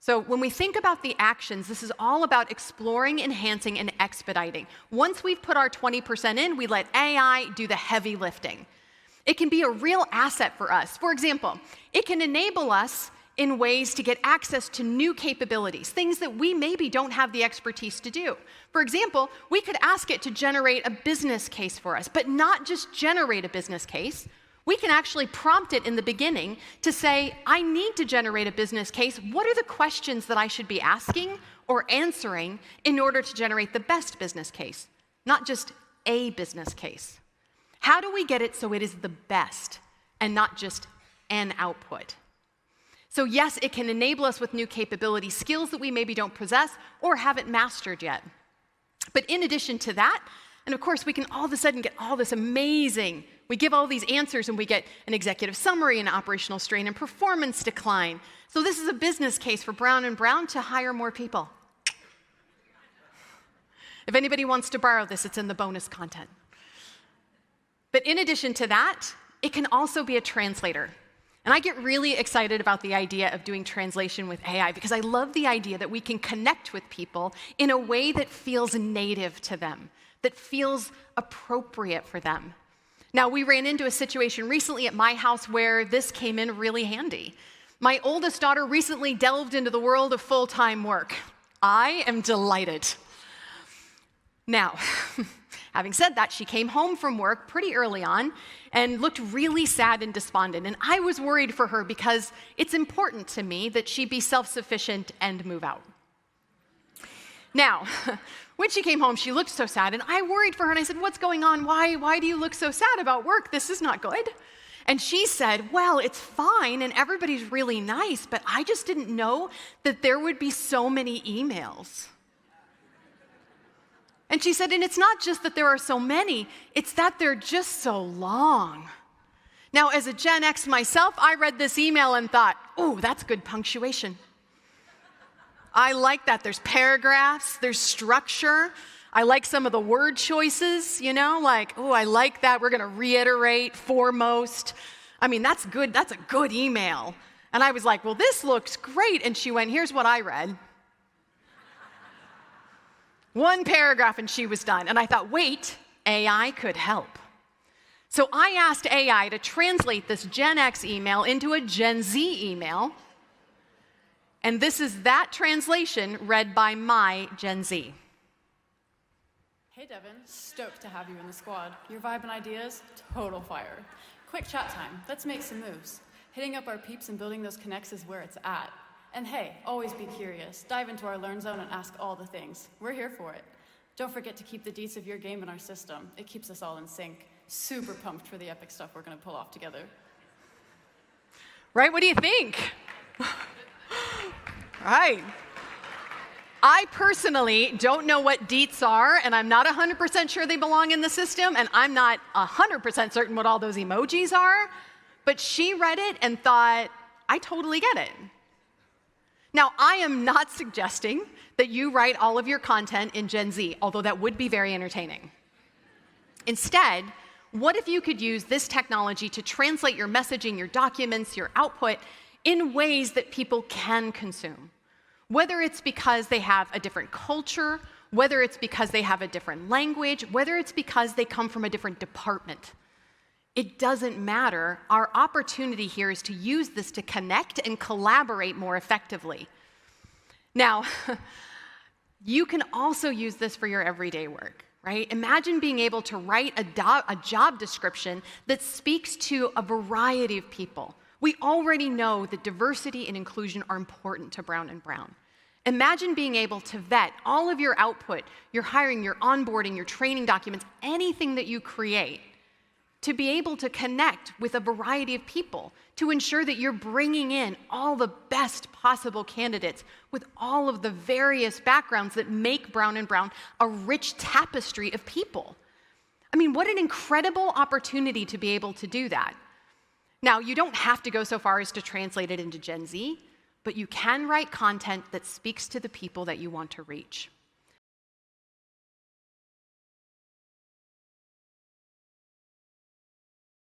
So when we think about the actions, this is all about exploring, enhancing, and expediting. Once we've put our 20% in, we let AI do the heavy lifting. It can be a real asset for us. For example, it can enable us in ways to get access to new capabilities, things that we maybe don't have the expertise to do. For example, we could ask it to generate a business case for us, but not just generate a business case. We can actually prompt it in the beginning to say, I need to generate a business case. What are the questions that I should be asking or answering in order to generate the best business case, not just a business case? How do we get it so it is the best and not just an output? So yes, it can enable us with new capabilities, skills that we maybe don't possess or haven't mastered yet. But in addition to that, and of course, we can all of a sudden get all this amazing, we give all these answers and we get an executive summary and operational strain and performance decline. So this is a business case for Brown & Brown to hire more people. If anybody wants to borrow this, it's in the bonus content. But in addition to that, it can also be a translator. And I get really excited about the idea of doing translation with AI because I love the idea that we can connect with people in a way that feels native to them, that feels appropriate for them. Now, we ran into a situation recently at my house where this came in really handy. My oldest daughter recently delved into the world of full-time work. I am delighted. Now, having said that, she came home from work pretty early on and looked really sad and despondent. And I was worried for her because it's important to me that she be self-sufficient and move out. Now, when she came home, she looked so sad, and I worried for her, and I said, what's going on? Why do you look so sad about work? This is not good. And she said, well, it's fine, and everybody's really nice, but I just didn't know that there would be so many emails. And she said, and it's not just that there are so many, it's that they're just so long. Now, as a Gen X myself, I read this email and thought, oh, that's good punctuation. I like that. There's paragraphs, there's structure. I like some of the word choices, like, oh, I like that. We're going to reiterate, foremost. I mean, that's good. That's a good email. And I was like, well, this looks great. And she went, here's what I read. One paragraph and she was done. And I thought, wait, AI could help. So I asked AI to translate this Gen X email into a Gen Z email. And this is that translation read by my Gen Z. Hey Devin, stoked to have you in the squad. Your vibe and ideas, total fire. Quick chat time, let's make some moves. Hitting up our peeps and building those connects is where it's at. And hey, always be curious. Dive into our Learn Zone and ask all the things. We're here for it. Don't forget to keep the deets of your game in our system. It keeps us all in sync. Super pumped for the epic stuff we're going to pull off together. Right, what do you think? Right. I personally don't know what deets are, and I'm not 100% sure they belong in the system, and I'm not 100% certain what all those emojis are, but she read it and thought, I totally get it. Now, I am not suggesting that you write all of your content in Gen Z, although that would be very entertaining. Instead, what if you could use this technology to translate your messaging, your documents, your output in ways that people can consume? Whether it's because they have a different culture, whether it's because they have a different language, whether it's because they come from a different department. It doesn't matter. Our opportunity here is to use this to connect and collaborate more effectively. Now, you can also use this for your everyday work, right? Imagine being able to write a job description that speaks to a variety of people. We already know that diversity and inclusion are important to Brown & Brown. Imagine being able to vet all of your output, your hiring, your onboarding, your training documents, anything that you create, to be able to connect with a variety of people, to ensure that you're bringing in all the best possible candidates with all of the various backgrounds that make Brown & Brown a rich tapestry of people. I mean, what an incredible opportunity to be able to do that. Now, you don't have to go so far as to translate it into Gen Z, but you can write content that speaks to the people that you want to reach.